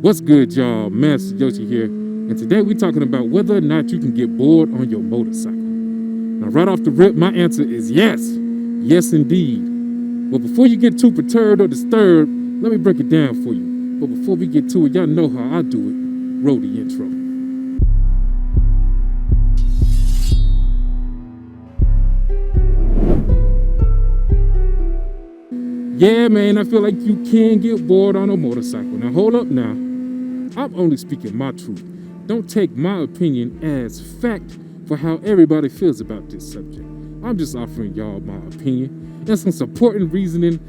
What's good, y'all? Master Yoshi here, and today we're talking about whether or not you can get bored on your motorcycle. Now, right off the rip, my answer is yes. Yes, indeed. But before you get too perturbed or disturbed, let me break it down for you. But before we get to it, y'all know how I do it. Roll the intro. Yeah, man, I feel like you can get bored on a motorcycle. Now, hold up now. I'm only speaking my truth. Don't take my opinion as fact for how everybody feels about this subject. I'm just offering y'all my opinion and some supporting reasoning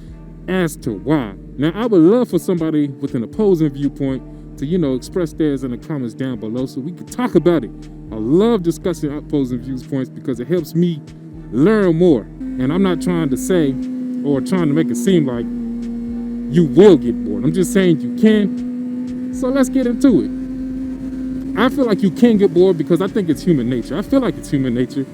as to why. Now, I would love for somebody with an opposing viewpoint to, express theirs in the comments down below so we can talk about it. I love discussing opposing viewpoints because it helps me learn more. And I'm not trying to say or trying to make it seem like you will get bored. I'm just saying you can. So let's get into it. I feel like you can get bored because I think it's human nature. I feel like it's human nature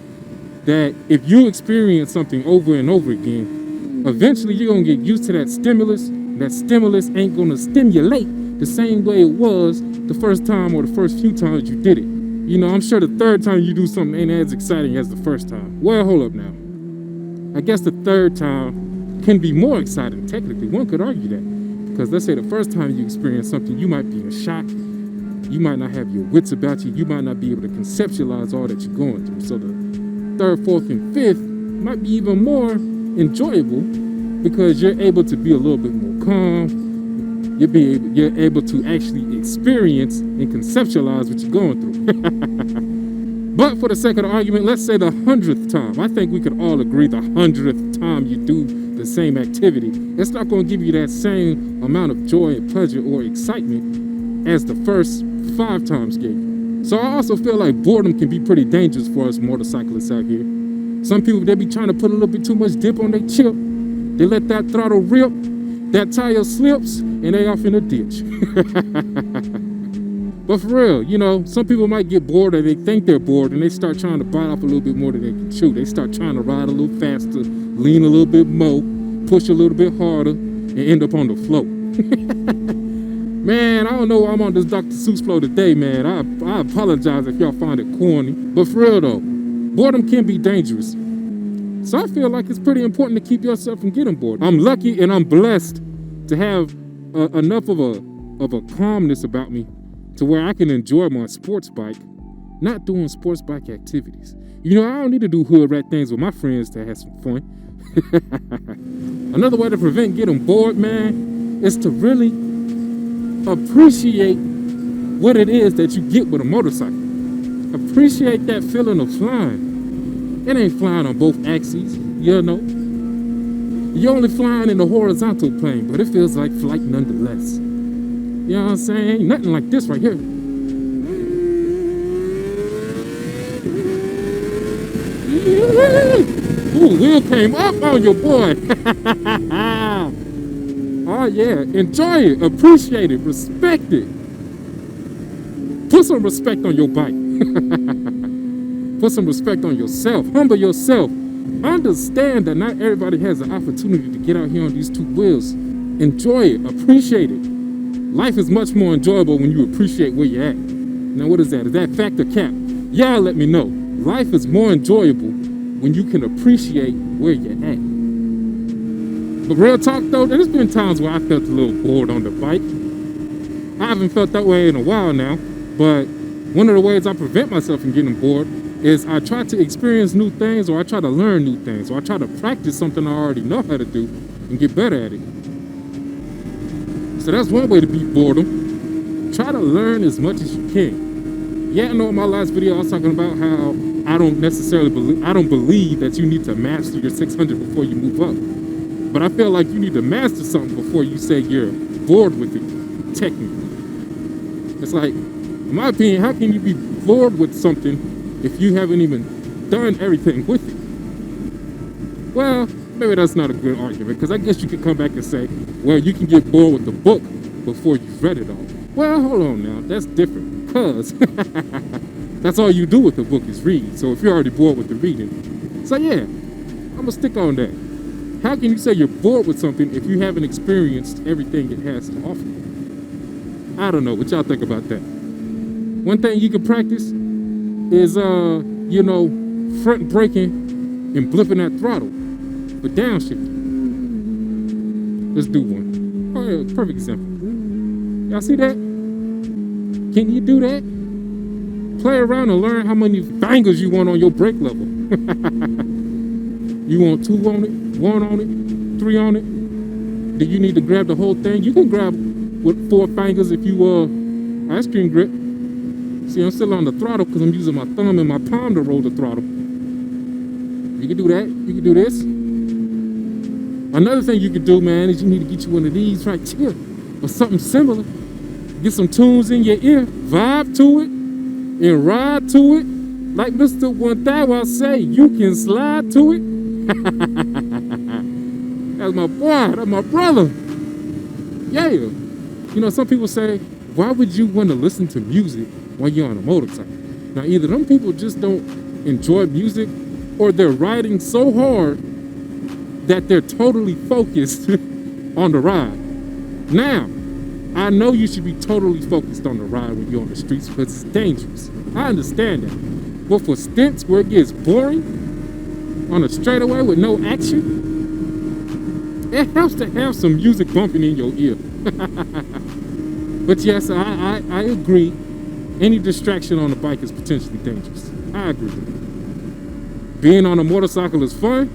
that if you experience something over and over again, eventually you're gonna get used to that stimulus. That stimulus ain't gonna stimulate the same way it was the first time or the first few times you did it. I'm sure the third time you do something ain't as exciting as the first time. Well, hold up now. I guess the third time can be more exciting, technically. One could argue that. Because let's say the first time you experience something, you might be in shock. You might not have your wits about you. You might not be able to conceptualize all that you're going through. So the third, fourth, and fifth might be even more enjoyable because you're able to be a little bit more calm. You're able to actually experience and conceptualize what you're going through. But for the sake of the argument, let's say the 100th time. I think we could all agree the 100th time you do the same activity, it's not going to give you that same amount of joy and pleasure or excitement as the first 5 times gave you. So I also feel like boredom can be pretty dangerous for us motorcyclists out here. Some people, they be trying to put a little bit too much dip on their chip. They let that throttle rip, that tire slips, and they off in a ditch. But for real, some people might get bored or they think they're bored and they start trying to bite off a little bit more than they can chew. They start trying to ride a little faster, lean a little bit more, push a little bit harder, and end up on the float. Man, I don't know why I'm on this Dr. Seuss flow today, man. I apologize if y'all find it corny. But for real though, boredom can be dangerous. So I feel like it's pretty important to keep yourself from getting bored. I'm lucky and I'm blessed to have enough of a calmness about me to where I can enjoy my sports bike, not doing sports bike activities. I don't need to do hood rat things with my friends to have some fun. Another way to prevent getting bored, man, is to really appreciate what it is that you get with a motorcycle. Appreciate that feeling of flying. It ain't flying on both axes, You're only flying in the horizontal plane, but it feels like flight nonetheless. You know what I'm saying? Ain't nothing like this right here. Ooh, wheel came up on your boy. Oh yeah, enjoy it, appreciate it, respect it. Put some respect on your bike. Put some respect on yourself. Humble yourself. Understand that not everybody has the opportunity to get out here on these 2 wheels. Enjoy it, appreciate it. Life is much more enjoyable when you appreciate where you're at. Now, what is that? Is that fact or cap? Y'all let me know. Life is more enjoyable when you can appreciate where you're at. But real talk though, there's been times where I felt a little bored on the bike. I haven't felt that way in a while now, but one of the ways I prevent myself from getting bored is I try to experience new things, or I try to learn new things, or I try to practice something I already know how to do and get better at it. So that's one way to beat boredom. Try to learn as much as you can. Yeah, I know in my last video I was talking about how I don't believe that you need to master your 600 before you move up. But I feel like you need to master something before you say you're bored with it, technically. It's like, in my opinion, how can you be bored with something if you haven't even done everything with it? Well, maybe that's not a good argument, because I guess you could come back and say, well, you can get bored with the book before you've read it all. Well, hold on now, that's different, because that's all you do with the book is read. So if you're already bored with the reading, so yeah, I'm gonna stick on that. How can you say you're bored with something if you haven't experienced everything it has to offer? I don't know what y'all think about that. One thing you can practice is, you know, front braking and blipping that throttle, but downshifting. Let's do one. Oh yeah, perfect example. Y'all see that? Can you do that? Play around and learn how many bangers you want on your brake level. You want 2 on it, 1 on it, 3 on it? Do you need to grab the whole thing? You can grab with 4 fingers if you ice cream grip. See, I'm still on the throttle because I'm using my thumb and my palm to roll the throttle. You can do that. You can do this. Another thing you can do, man, is you need to get you one of these right here or something similar. Get some tunes in your ear, vibe to it, and ride to it. Like Mr. 1000 say, you can slide to it. That's my boy, that's my brother. Yeah. You know, some people say, why would you want to listen to music while you're on a motorcycle? Now, either them people just don't enjoy music or they're riding so hard that they're totally focused on the ride. Now, I know you should be totally focused on the ride when you're on the streets because it's dangerous. I understand that. But for stints where it gets boring on a straightaway with no action, it helps to have some music bumping in your ear. But yes, I agree. Any distraction on the bike is potentially dangerous. I agree with that. Being on a motorcycle is fun.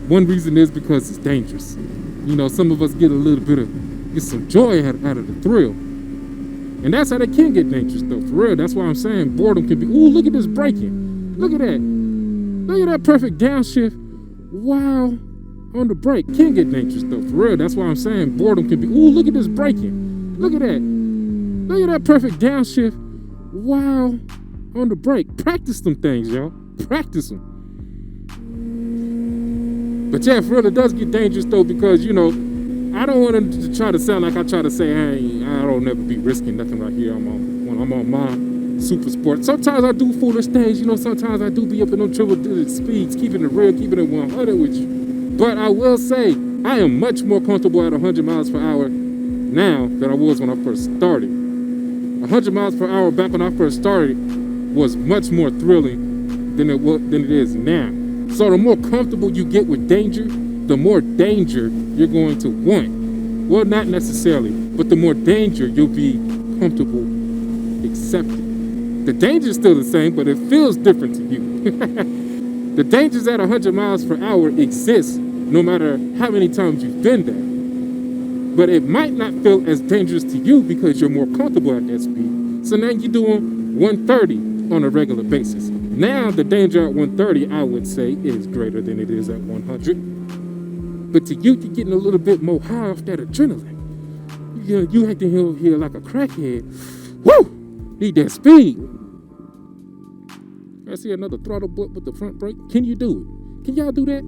One reason is because it's dangerous. You know, some of us get get some joy out of the thrill. And that's how they can get dangerous though, for real. That's why I'm saying boredom can be, ooh, look at this braking. Look at that. Look at that perfect downshift. Wow. On the brake. Can get dangerous though, for real. That's why I'm saying boredom can be, ooh, look at this braking. Look at that. Look at that perfect downshift. Wow. On the brake. Practice them things, y'all. Practice them. But yeah, for real, it does get dangerous though, because, you know, I don't want to try to sound like I try to say, hey, I don't never be risking nothing right here. When I'm on my super sport. Sometimes I do foolish things, you know, sometimes I do be up in them triple-digit speeds, keeping it real, keeping it 100 with you. But I will say, I am much more comfortable at 100 miles per hour now than I was when I first started. 100 miles per hour back when I first started was much more thrilling than it is now. So the more comfortable you get with danger, the more danger you're going to want. Well, not necessarily, but the more danger you'll be comfortable accepting. The danger is still the same, but it feels different to you. The dangers at 100 miles per hour exist no matter how many times you've been there. But it might not feel as dangerous to you because you're more comfortable at that speed. So now you're doing 130 on a regular basis. Now the danger at 130, I would say, is greater than it is at 100. But to you, you're getting a little bit more high off that adrenaline. You have to hear like a crackhead. Woo! Need that speed. I see another throttle blip with the front brake. Can you do it? Can y'all do that?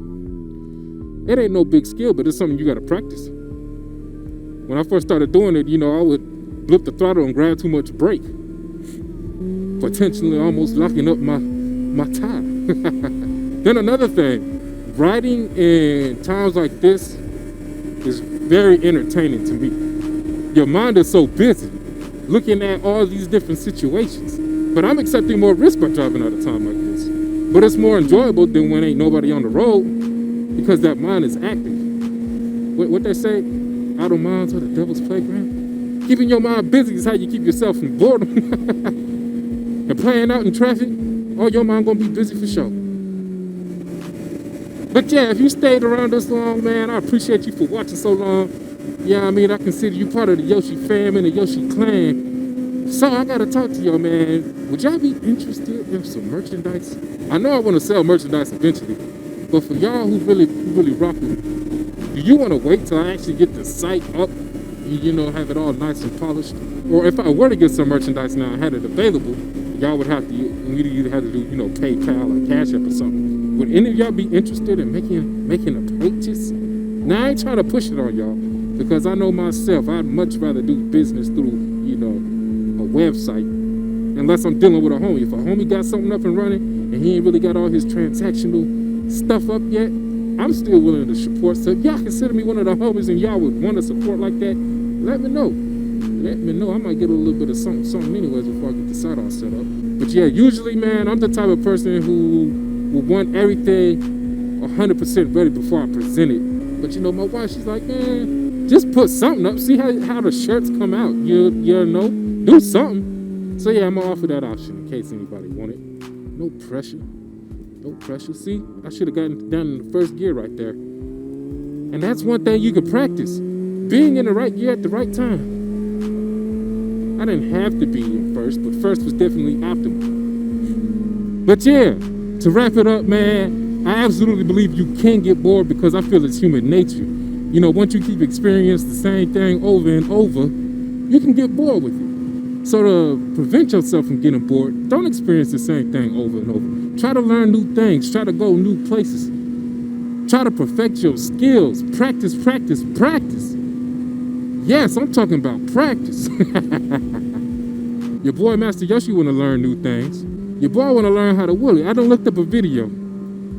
It ain't no big skill, but it's something you got to practice. When I first started doing it, you know, I would blip the throttle and grab too much brake, potentially almost locking up my tire. Then another thing, riding in times like this is very entertaining to me. Your mind is so busy looking at all these different situations. But I'm accepting more risk by driving at a time like this. But it's more enjoyable than when ain't nobody on the road because that mind is active. What they say, idle minds are the devil's playground. Keeping your mind busy is how you keep yourself from boredom. And playing out in traffic, oh, your mind gonna be busy for sure. But yeah, if you stayed around this long, man, I appreciate you for watching so long. Yeah, I mean, I consider you part of the Yoshi fam and the Yoshi clan. So I gotta talk to y'all, man. Would y'all be interested in some merchandise? I know I want to sell merchandise eventually, but for y'all who really rock with me, do you want to wait till I actually get the site up, you know, have it all nice and polished? Or if I were to get some merchandise now and had it available, y'all would have to, we'd either have to do, you know, PayPal or Cash App or something. Would any of y'all be interested in making a purchase? Now I ain't trying to push it on y'all, because I know myself, I'd much rather do business through, you know, a website, unless I'm dealing with a homie. If a homie got something up and running and he ain't really got all his transactional stuff up yet, I'm still willing to support. So if y'all consider me one of the homies and y'all would want to support like that, let me know. let me know. I might get a little bit of something anyways before I get the side all set up. But yeah, usually, man, I'm the type of person who will want everything 100% ready before I present it. But you know, my wife, she's like, man, just put something up. See how the shirts come out. You know, do something. So yeah, I'm gonna offer that option in case anybody want it. No pressure. No pressure. See, I should have gotten down in the first gear right there. And that's one thing you can practice. Being in the right gear at the right time. I didn't have to be in first, but first was definitely optimal. But yeah, to wrap it up, man, I absolutely believe you can get bored because I feel it's human nature. You know, once you keep experiencing the same thing over and over, you can get bored with it. So to prevent yourself from getting bored, don't experience the same thing over and over. Try to learn new things. Try to go new places. Try to perfect your skills. Practice, practice, practice. Yes, I'm talking about practice. Your boy Master Yoshi want to learn new things. Your boy want to learn how to wheelie. I done looked up a video.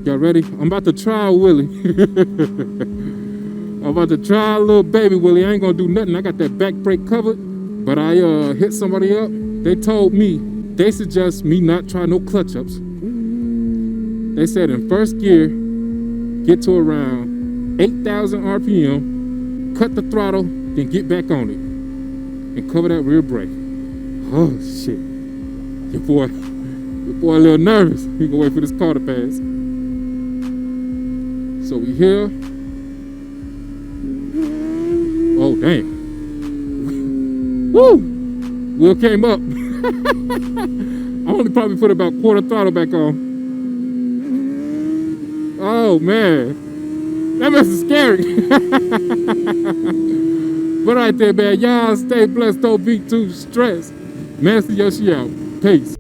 Y'all ready? I'm about to try a wheelie. I'm about to try a little baby wheelie. I ain't gonna do nothing. I got that back brake covered. But I hit somebody up. They told me, they suggest me not try no clutch ups. They said in first gear, get to around 8,000 RPM, cut the throttle, then get back on it. And cover that rear brake. Oh shit. Your boy a little nervous. He gonna wait for this car to pass. So we here. Oh damn. Woo! Wheel came up. I only probably put about quarter throttle back on. Oh man. That mess is scary. But right there, man. Y'all stay blessed. Don't be too stressed. Master Yoshi out. Peace.